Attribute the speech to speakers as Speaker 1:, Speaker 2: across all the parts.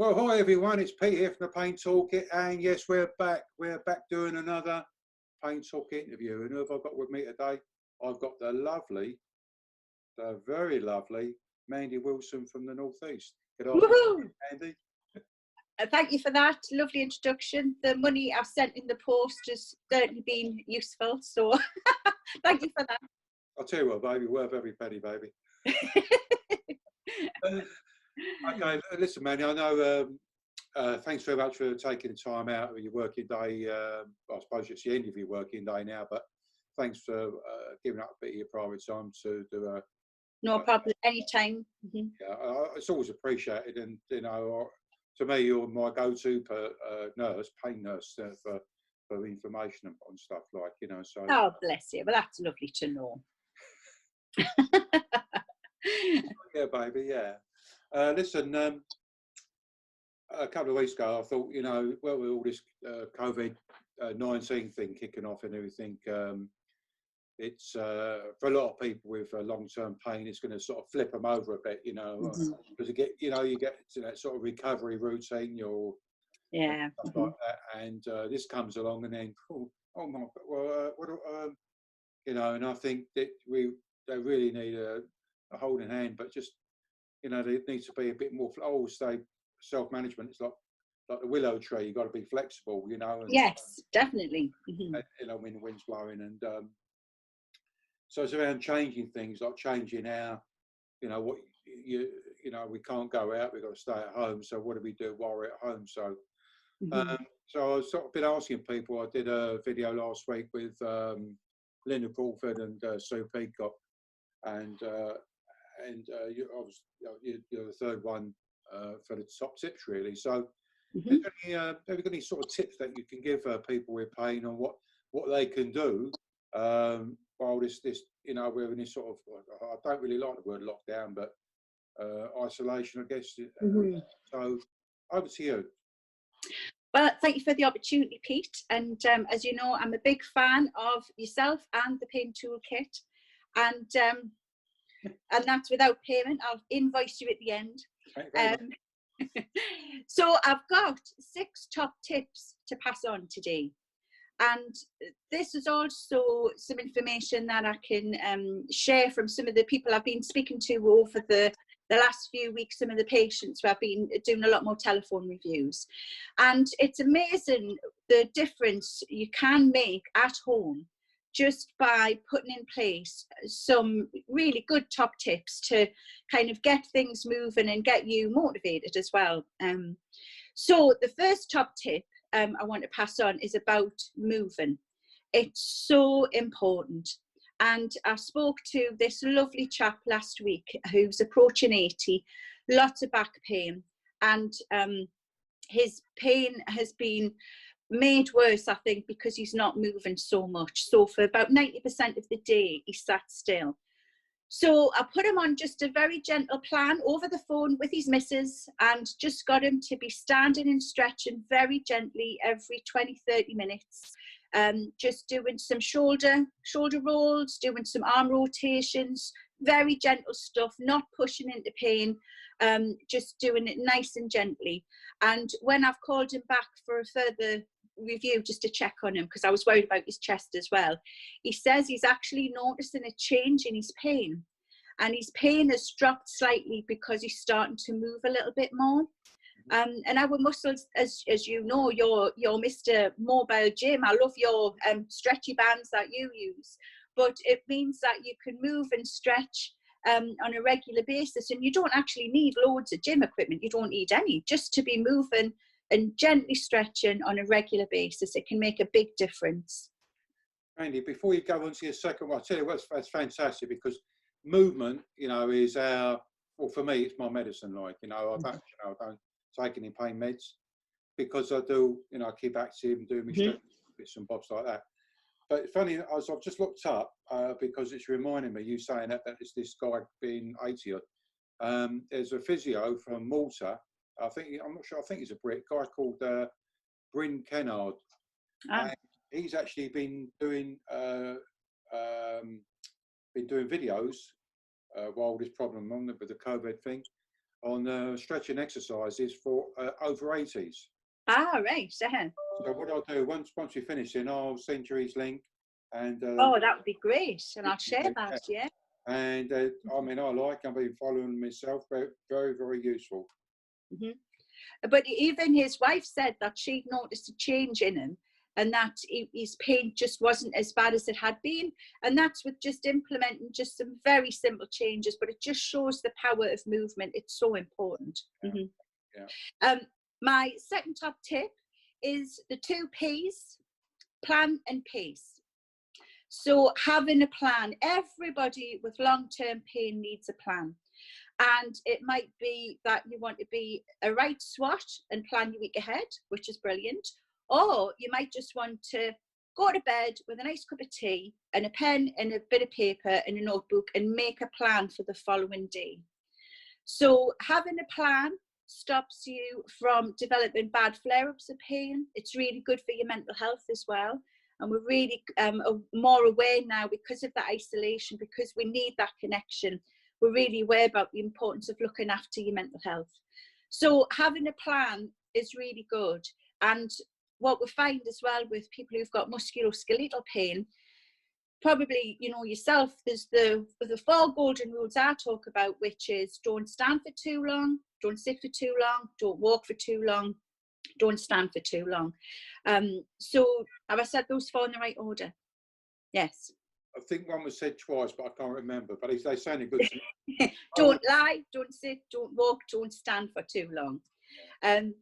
Speaker 1: Well, hi everyone, it's Pete here from the Pain Toolkit, and yes, we're back. We're back doing another Pain Toolkit interview. And who have I got with me today? I've got the very lovely Mandy Wilson from the Northeast. Good afternoon, Mandy.
Speaker 2: Thank you for that lovely introduction. The money I've sent in the post has certainly been useful, so thank you for that.
Speaker 1: I'll tell you what, baby, worth every penny, baby. Okay, listen, Mandy, I know. Thanks very much for taking the time out of your working day. I suppose it's the end of your working day now, but thanks for giving up a bit of your private time to do a.
Speaker 2: No problem, anytime.
Speaker 1: Yeah, it's always appreciated, and you know, to me, you're my go-to nurse, pain nurse, for information on stuff like, you know. So.
Speaker 2: Oh, bless you. Well, that's lovely to know.
Speaker 1: Yeah, baby. Yeah. Listen. A couple of weeks ago, I thought, you know, well, with all this COVID-19 thing kicking off and everything, it's for a lot of people with long-term pain, it's going to sort of flip them over a bit, you know, because you get to that sort of recovery routine, stuff like that, and this comes along, and then oh my God, well, you know, and I think that they really need a holding hand, but just, you know, there needs to be a bit more. I always say self-management is like the willow tree. You've got to be flexible, you know. And,
Speaker 2: yes, definitely.
Speaker 1: You know, when the wind's blowing, and so it's around changing things, like changing our, you know, what you know, we can't go out. We've got to stay at home. So what do we do while we're at home? So, so I've sort of been asking people. I did a video last week with Linda Crawford and Sue Peacock, and you're the third one for the top tips, really. So, have you got any sort of tips that you can give people with pain on what they can do while this you know, we're in this sort of, I don't really like the word lockdown, but isolation, I guess. So, over to you.
Speaker 2: Well, thank you for the opportunity, Pete. And as you know, I'm a big fan of yourself and the Pain Toolkit, and that's without payment. I'll invoice you at the end. So I've got 6 top tips to pass on today, and this is also some information that I can share from some of the people I've been speaking to over the last few weeks, some of the patients who I've been doing a lot more telephone reviews, and it's amazing the difference you can make at home just by putting in place some really good top tips to kind of get things moving and get you motivated as well. So the first top tip I want to pass on is about moving. It's so important. And I spoke to this lovely chap last week who's approaching 80, lots of back pain, and his pain has been made worse, I think, because he's not moving so much. So for about 90% of the day, he sat still. So I put him on just a very gentle plan over the phone with his missus, and just got him to be standing and stretching very gently every 20-30 minutes. Just doing some shoulder rolls, doing some arm rotations, very gentle stuff, not pushing into pain, just doing it nice and gently. And when I've called him back for a further review just to check on him, because I was worried about his chest as well, he says he's actually noticing a change in his pain, and his pain has dropped slightly because he's starting to move a little bit more. And our muscles, as you know, you're Mr. Mobile Gym. I love your stretchy bands that you use, but it means that you can move and stretch on a regular basis, and you don't actually need loads of gym equipment. You don't need any, just to be moving and gently stretching on a regular basis. It can make a big difference.
Speaker 1: Andy, before you go on to your second one, I'll tell you what, that's fantastic, because movement, you know, is well, for me, it's my medicine. Like, you know, I don't take any pain meds, because I do, you know, I keep active and do my bits and bobs like that. But it's funny, as I've just looked up, because it's reminding me, you saying that it's this guy being 80 odd. There's a physio from Malta. I'm not sure, I think he's a Brit, guy called Bryn Kennard. And he's actually been doing videos while this problem on with the COVID thing. on stretching exercises for over 80s.
Speaker 2: Ah, right.
Speaker 1: So what I'll do, once we finish, then I'll send you his link. And
Speaker 2: Oh, that would be great. And I'll share that, yeah.
Speaker 1: And I mean, I've been following myself, but very, very useful.
Speaker 2: Mm-hmm. But even his wife said that she'd noticed a change in him, and that his pain just wasn't as bad as it had been. And that's with just implementing just some very simple changes, but it just shows the power of movement. It's so important.
Speaker 1: Yeah.
Speaker 2: Mm-hmm.
Speaker 1: Yeah.
Speaker 2: My second top tip is the 2 P's, plan and pace. So having a plan, everybody with long-term pain needs a plan. And it might be that you want to be a right SWAT and plan your week ahead, which is brilliant. Or you might just want to go to bed with a nice cup of tea and a pen and a bit of paper and a notebook and make a plan for the following day. So having a plan stops you from developing bad flare-ups of pain. It's really good for your mental health as well. And we're really more aware now because of the isolation, because we need that connection. We're really aware about the importance of looking after your mental health. So having a plan is really good. And what we find as well with people who've got musculoskeletal pain, probably, you know yourself, there's the 4 golden rules I talk about, which is don't stand for too long, don't sit for too long, don't walk for too long, don't stand for too long. So have I said those 4 in the right order? Yes.
Speaker 1: I think one was said twice, but I can't remember. But they sounded good to me.
Speaker 2: Don't lie, don't sit, don't walk, don't stand for too long.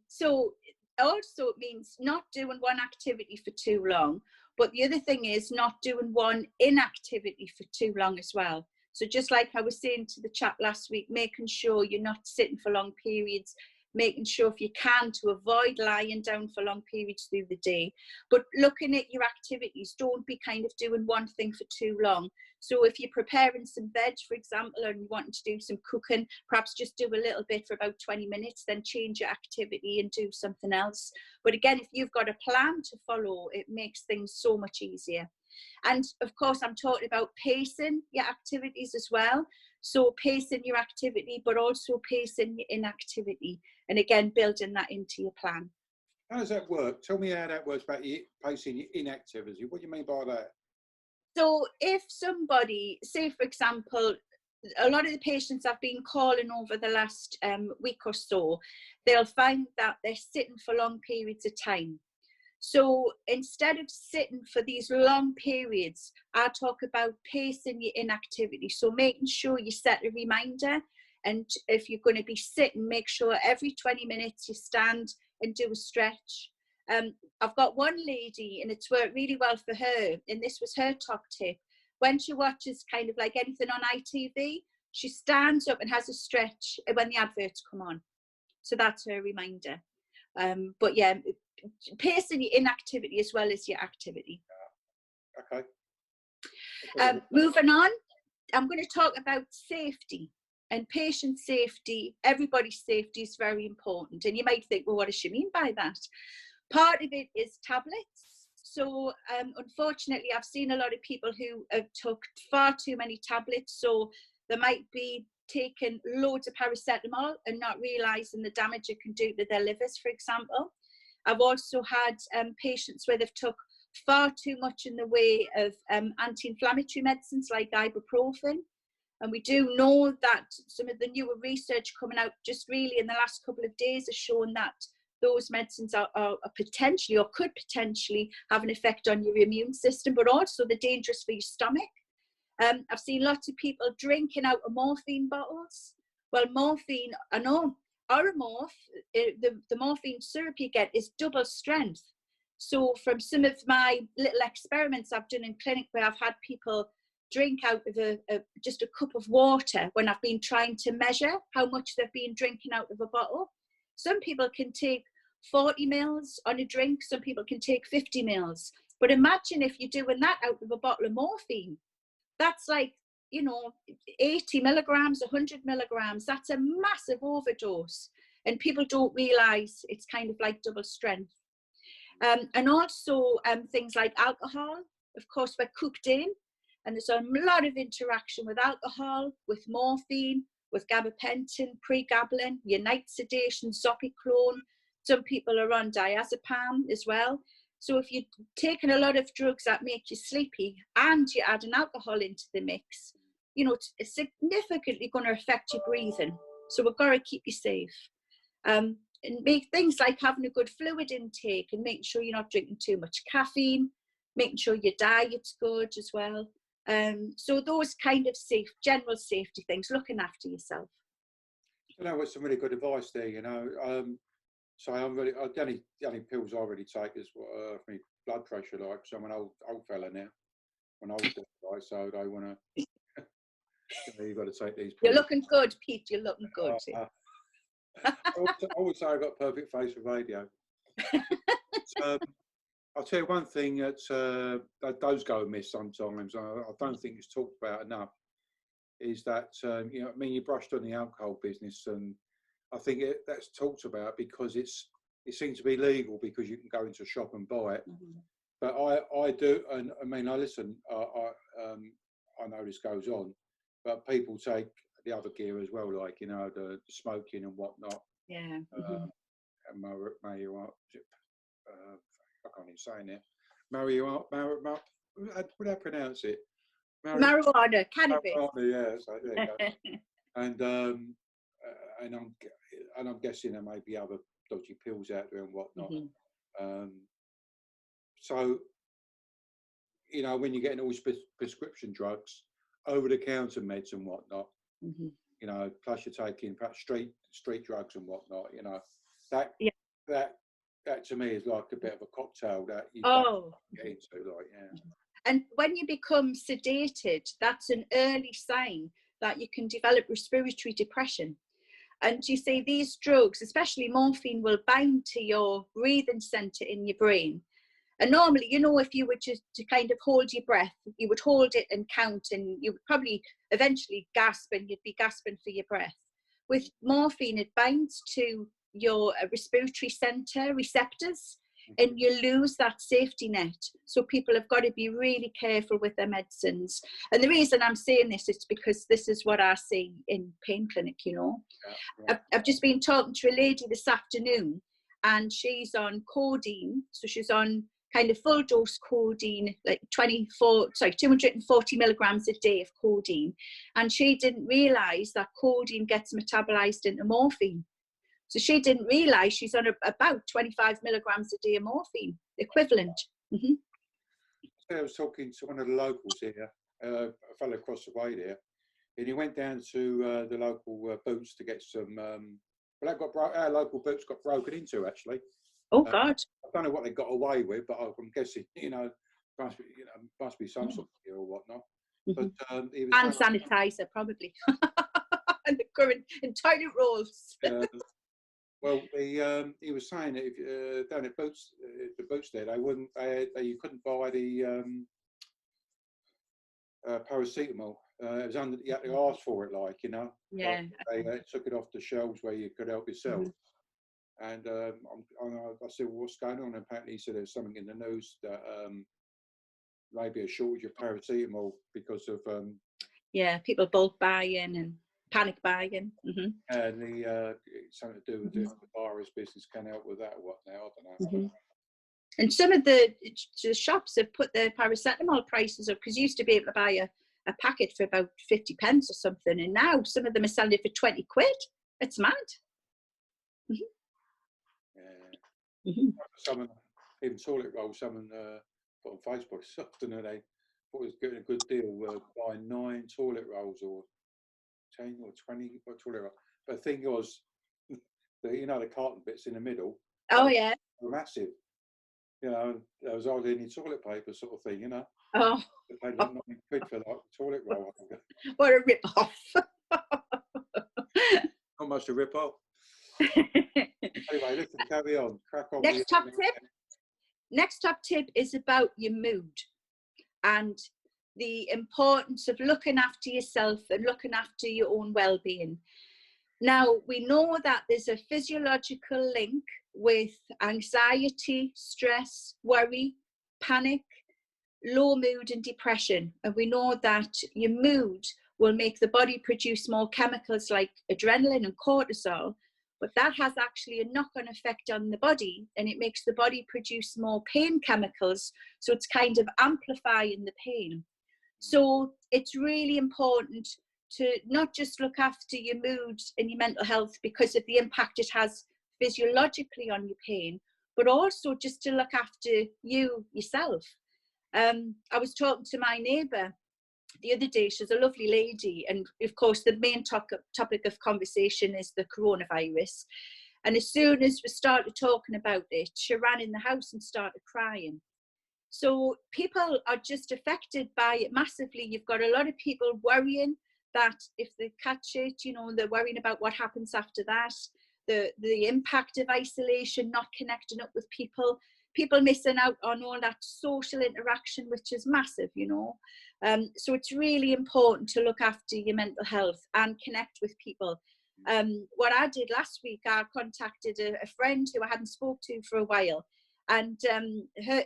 Speaker 2: So also it means not doing one activity for too long. But the other thing is not doing one inactivity for too long as well. So just like I was saying to the chap last week, making sure you're not sitting for long periods, making sure if you can to avoid lying down for long periods through the day, but looking at your activities, don't be kind of doing one thing for too long. So if you're preparing some veg, for example, and you wanting to do some cooking, perhaps just do a little bit for about 20 minutes, then change your activity and do something else. But again, if you've got a plan to follow, it makes things so much easier. And of course, I'm talking about pacing your activities as well. So pacing your activity, but also pacing your inactivity. And again, building that into your plan.
Speaker 1: How does that work? Tell me how that works about pacing your inactivity. What do you mean by that?
Speaker 2: So if somebody, say for example, a lot of the patients I've been calling over the last week or so, they'll find that they're sitting for long periods of time. So instead of sitting for these long periods, I talk about pacing your inactivity. So making sure you set a reminder. And if you're going to be sitting, make sure every 20 minutes you stand and do a stretch. I've got one lady, and it's worked really well for her, and this was her top tip. When she watches kind of like anything on ITV, she stands up and has a stretch when the adverts come on. So that's her reminder. But yeah, pacing your inactivity as well as your activity.
Speaker 1: Okay.
Speaker 2: Moving on, I'm going to talk about safety. And patient safety, everybody's safety is very important. And you might think, well, what does she mean by that? Part of it is tablets. So unfortunately, I've seen a lot of people who have took far too many tablets. So they might be taking loads of paracetamol and not realising the damage it can do to their livers, for example. I've also had patients where they've took far too much in the way of anti-inflammatory medicines like ibuprofen. And we do know that some of the newer research coming out just really in the last couple of days has shown that those medicines are potentially, or could potentially, have an effect on your immune system, but also they're dangerous for your stomach. I've seen lots of people drinking out of morphine bottles. Well, morphine, I know, Oromorph, the morphine syrup you get is double strength. So from some of my little experiments I've done in clinic where I've had people drink out of just a cup of water when I've been trying to measure how much they've been drinking out of a bottle. Some people can take 40 mils on a drink, some people can take 50 mils. But imagine if you're doing that out of a bottle of morphine. That's like, you know, 80 milligrams, 100 milligrams. That's a massive overdose. And people don't realise it's kind of like double strength. And also things like alcohol. Of course, we're cooked in. And there's a lot of interaction with alcohol, with morphine, with gabapentin, pregabalin, your night sedation, zopiclone. Some people are on diazepam as well. So if you're taking a lot of drugs that make you sleepy and you add an alcohol into the mix, you know, it's significantly going to affect your breathing. So we've got to keep you safe. And make things like having a good fluid intake and making sure you're not drinking too much caffeine, making sure your diet's good as well. So those kind of general safety things, looking after yourself.
Speaker 1: You know, what's some really good advice there, you know. So the only pills I really take is for my blood pressure, like, so I'm an old fella now. I'm an old guy, so they want to, you've got to take these pills.
Speaker 2: You're looking good, Pete, you're looking good.
Speaker 1: I would say I've got a perfect face for radio. I'll tell you one thing that does go amiss sometimes. I don't think it's talked about enough. Is that you know, I mean, you brushed on the alcohol business, and I think that's talked about because it seems to be legal because you can go into a shop and buy it. Mm-hmm. But I do, and I mean, I listen. I know this goes on, but people take the other gear as well, like, you know, the smoking and whatnot.
Speaker 2: Yeah.
Speaker 1: And marijuana. I can't even say it. Marijuana. Would I pronounce it?
Speaker 2: Marijuana, cannabis.
Speaker 1: Marijuana, yeah. So there you go. And I'm guessing there may be other dodgy pills out there and whatnot. Mm-hmm. So, you know, when you're getting all prescription drugs, over-the-counter meds and whatnot, mm-hmm. you know, plus you're taking perhaps street drugs and whatnot, you know, that to me is like a bit of a cocktail that you don't get into, like, yeah.
Speaker 2: And when you become sedated, that's an early sign that you can develop respiratory depression. And you see, these drugs, especially morphine, will bind to your breathing center in your brain. And normally, you know, if you were just to kind of hold your breath, you would hold it and count, and you would probably eventually gasp, and you'd be gasping for your breath. With morphine, it binds to your respiratory center receptors, and you lose that safety net. So people have got to be really careful with their medicines. And the reason I'm saying this is because this is what I see in pain clinic, you know. Yeah. I've just been talking to a lady this afternoon, and she's on codeine. So she's on kind of full dose codeine, like 240 milligrams a day of codeine. And she didn't realize that codeine gets metabolized into morphine. So she didn't realise she's on about 25 milligrams a day of morphine, equivalent. Mm-hmm.
Speaker 1: I was talking to one of the locals here, a fellow across the way there, and he went down to the local Boots to get some. Our local Boots got broken into, actually.
Speaker 2: Oh God!
Speaker 1: I don't know what they got away with, but I'm guessing, you know, must be some sort of gear or whatnot.
Speaker 2: Mm-hmm.
Speaker 1: But he was
Speaker 2: hand sanitizer, probably, and the current in toilet rolls.
Speaker 1: Well, he was saying that if down at Boots, the Boots there, you couldn't buy the paracetamol. It was you had to ask for it, like, you know.
Speaker 2: Yeah.
Speaker 1: They took it off the shelves where you could help yourself. Mm-hmm. And I said, well, what's going on? And apparently he said there's something in the news that maybe a shortage of paracetamol because of
Speaker 2: people bulk buying and panic buying. Mm-hmm.
Speaker 1: And something to do with the virus business can help with that or what now, I don't know.
Speaker 2: Mm-hmm. And some of the shops have put their paracetamol prices up, because you used to be able to buy a packet for about 50 pence or something, and now some of them are selling it for 20 quid. It's mad. Mm-hmm.
Speaker 1: Yeah. Mm-hmm. Someone, even toilet roll, someone put on Facebook this afternoon, they thought it was getting a good deal buying 9 toilet rolls or 10 or 20 toilet rolls. But the thing was, the carton bits in the middle.
Speaker 2: Oh, yeah.
Speaker 1: Were massive. You know, there was hardly any toilet paper, sort of thing, you know.
Speaker 2: Oh.
Speaker 1: They paid like 9 quid for like toilet roll.
Speaker 2: What a rip-off.
Speaker 1: Almost a rip-off. Anyway, let's carry on. Crack on.
Speaker 2: Next top tip is about your mood and the importance of looking after yourself and looking after your own well-being. Now, we know that there's a physiological link with anxiety, stress, worry, panic, low mood and depression. And we know that your mood will make the body produce more chemicals like adrenaline and cortisol, but that has actually a knock-on effect on the body, and it makes the body produce more pain chemicals, so it's kind of amplifying the pain. So it's really important to not just look after your mood and your mental health because of the impact it has physiologically on your pain, but also just to look after you yourself. I was talking to my neighbour the other day. She's a lovely lady, and of course the main topic of conversation is the coronavirus, and as soon as we started talking about it, she ran in the house and started crying. So people are just affected by it massively. You've got a lot of people worrying that if they catch it, you know, they're worrying about what happens after that, the impact of isolation, not connecting up with people missing out on all that social interaction, which is massive, you know. So it's really important to look after your mental health and connect with people. What I did last week, I contacted a friend who I hadn't spoke to for a while, and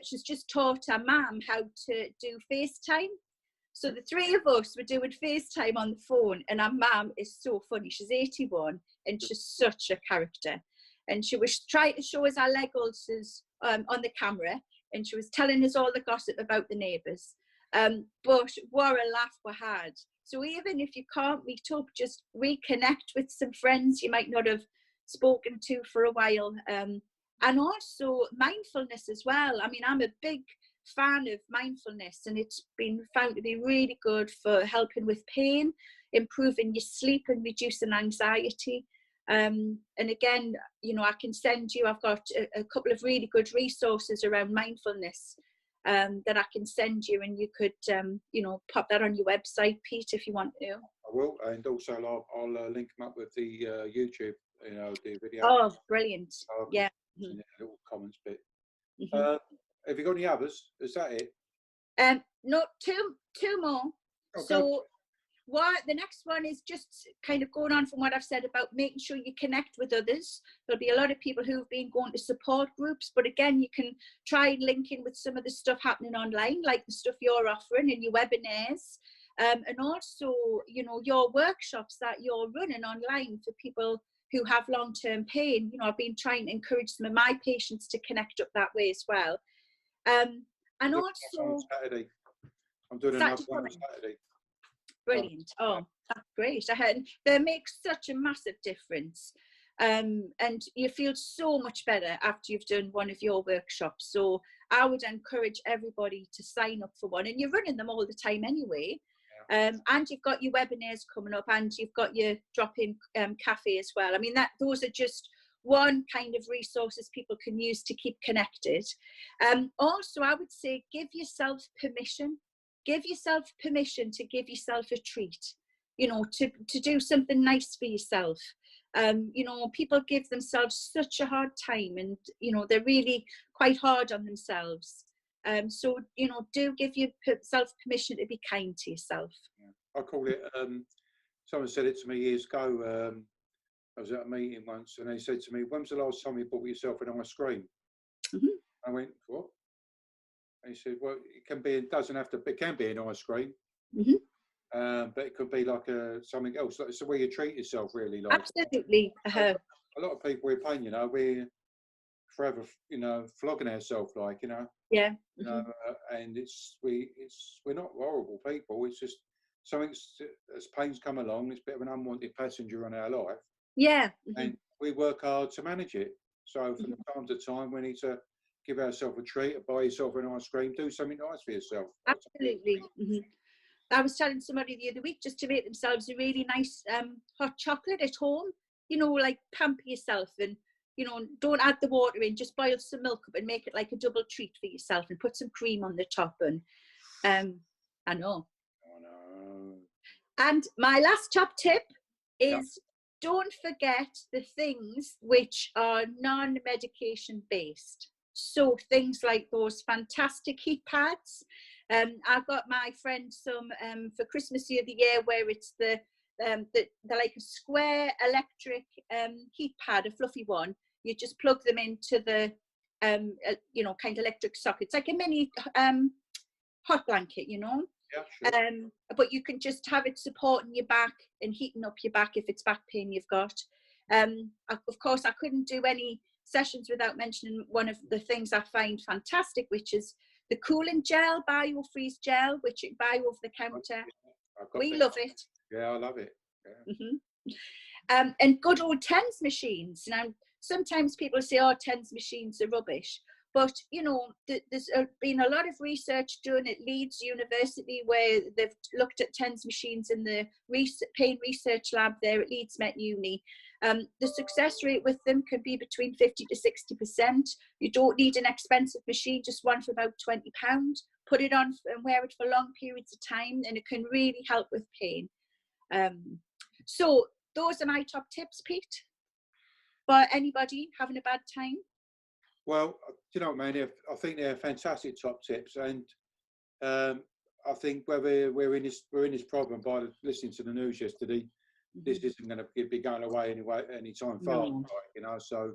Speaker 2: she's just taught her mum how to do FaceTime. So the three of us were doing FaceTime on the phone, and our mum is so funny. She's 81 and she's such a character. And she was trying to show us our leg ulcers on the camera, and she was telling us all the gossip about the neighbours. But what a laugh we had. So even if you can't meet up, just reconnect with some friends you might not have spoken to for a while. And also mindfulness as well. I mean, I'm a big fan of mindfulness, and it's been found to be really good for helping with pain, improving your sleep and reducing anxiety. And again, you know, I can send you, I've got a couple of really good resources around mindfulness that I can send you, and you could, you know, pop that on your website, Pete, if you want to.
Speaker 1: I will, and also I'll link them up with the YouTube, you know, the video.
Speaker 2: Oh, brilliant. Yeah.
Speaker 1: In the little comments bit. Have you got any others? Is that it?
Speaker 2: No, two more.
Speaker 1: Okay.
Speaker 2: So what the next one is, just kind of going on from what I've said about making sure you connect with others. There'll be a lot of people who've been going to support groups, but again, you can try and link in with some of the stuff happening online, like the stuff you're offering in your webinars, and also, you know, your workshops that you're running online for people who have long-term pain. You know, I've been trying to encourage some of my patients to connect up that way as well. And also
Speaker 1: Saturday. I'm doing another one on Saturday.
Speaker 2: Brilliant. Oh, that's great. They make such a massive difference. And you feel so much better after you've done one of your workshops. So I would encourage everybody to sign up for one, and you're running them all the time anyway. And you've got your webinars coming up, and you've got your drop-in cafe as well. I mean, those are just one kind of resources people can use to keep connected. Also, I would say give yourself permission. Give yourself permission to give yourself a treat, you know, to do something nice for yourself. You know, people give themselves such a hard time, and, you know, they're really quite hard on themselves. So, you know, do give yourself permission to be kind to yourself.
Speaker 1: I call it, someone said it to me years ago. I was at a meeting once, and they said to me, "When's the last time you bought yourself an ice cream?" I went, "What?" And he said, "Well, it can be an ice cream, but it could be like something else. Like, it's the way you treat yourself, really. Like,
Speaker 2: absolutely.
Speaker 1: A lot of people with pain, you know, we're forever, you know, flogging ourselves, like, you know.
Speaker 2: Yeah.
Speaker 1: You know, and we're not horrible people. It's just something, as pain's come along, it's a bit of an unwanted passenger on our life.
Speaker 2: Yeah.
Speaker 1: And we work hard to manage it. So from time to time, we need to give ourselves a treat, buy yourself an ice cream, do something nice for yourself.
Speaker 2: Absolutely. I was telling somebody the other week just to make themselves a really nice hot chocolate at home, you know, like pamper yourself, and, you know, don't add the water in, just boil some milk up and make it like a double treat for yourself, and put some cream on the top. And I know. And my last top tip is, don't forget the things which are non-medication based. So things like those fantastic heat pads. I got my friend some for Christmas the other year, where it's they're like a square electric heat pad, a fluffy one. You just plug them into the you know, kind of electric sockets, like a mini hot blanket, you know.
Speaker 1: Yeah, sure.
Speaker 2: But you can just have it supporting your back and heating up your back if it's back pain you've got. Of course, I couldn't do any sessions without mentioning one of the things I find fantastic, which is the cooling gel, biofreeze gel, which you can buy over the counter. We love it.
Speaker 1: Yeah, I love it.
Speaker 2: Yeah. And good old TENS machines. Now, sometimes people say, oh, TENS machines are rubbish. But, you know, there's been a lot of research done at Leeds University where they've looked at TENS machines in the pain research lab there at Leeds Met Uni. The success rate with them can be between 50 to 60%. You don't need an expensive machine, just one for about £20. Put it on and wear it for long periods of time, and it can really help with pain. So those are my top tips, Pete, for anybody having a bad time.
Speaker 1: Well, you know, man, I think they're fantastic top tips, and I think whether we're in this problem by listening to the news yesterday, this isn't going to be going away anytime fast, you know. So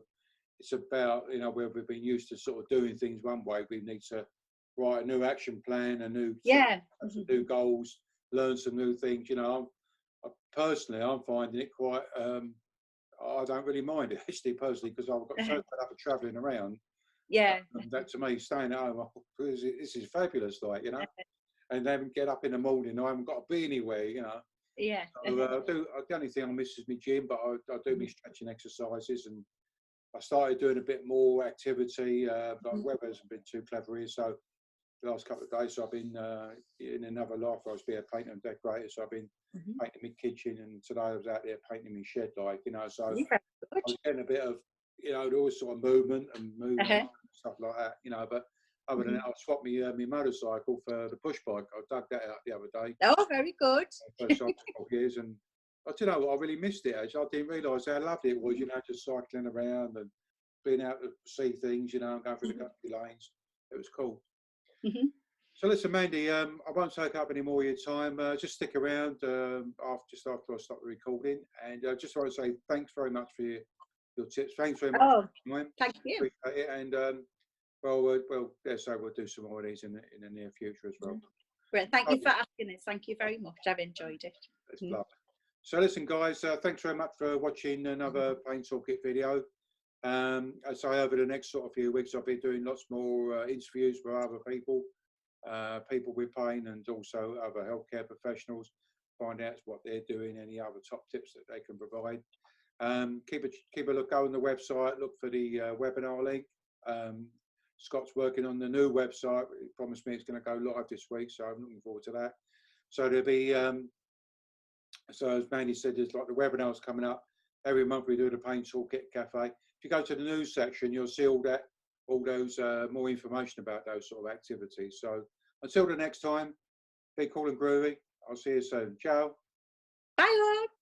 Speaker 1: it's about, you know, where we've been used to sort of doing things one way, we need to write a new action plan, some new goals, learn some new things. You know, personally, I'm finding it quite. I don't really mind it actually personally, because I've got so fed up of travelling around.
Speaker 2: Yeah.
Speaker 1: That to me, staying at home, this is fabulous, like, you know. And then get up in the morning, I haven't got to be anywhere, you know.
Speaker 2: Yeah.
Speaker 1: So, the only thing I miss is my gym, but I do my stretching exercises, and I started doing a bit more activity. But the weather hasn't been too clever here, so the last couple of days, so I've been in another life. I was being a painter and decorator, so I've been painting my kitchen, and today I was out there painting my shed, like, you know. So I was getting a bit of, you know, there was sort of movement and and stuff like that, you know. But other than that, I swapped my motorcycle for the push bike. I dug that out the other day.
Speaker 2: Oh, very good.
Speaker 1: First time in 12 years, and I don't know, I really missed it. Actually, I didn't realise how lovely it was, you know, just cycling around and being able to see things, you know, and going through the country lanes. It was cool. So listen, Mandy, I won't take up any more of your time. Just stick around just after I stop the recording, and I just want to say thanks very much for your tips. Thanks very much.
Speaker 2: Oh, thank you.
Speaker 1: Appreciate it. And we'll do some more of these in the near future as well.
Speaker 2: Well, thank you for asking us. Thank you very much. I've enjoyed it.
Speaker 1: It's lovely. So listen, guys, thanks very much for watching another Pain Toolkit video. As I over the next sort of few weeks, I'll be doing lots more interviews with other people with pain, and also other healthcare professionals, find out what they're doing, any other top tips that they can provide. Keep a look on the website, look for the webinar link. Scott's working on the new website. He promised me it's going to go live this week, so I'm looking forward to that. So there'll be, so as Mandy said, there's like the webinars coming up. Every month we do the Pain Toolkit Cafe. If you go to the news section, you'll see all those more information about those sort of activities. So until the next time, be cool and groovy. I'll see you soon. Ciao.
Speaker 2: Bye, all.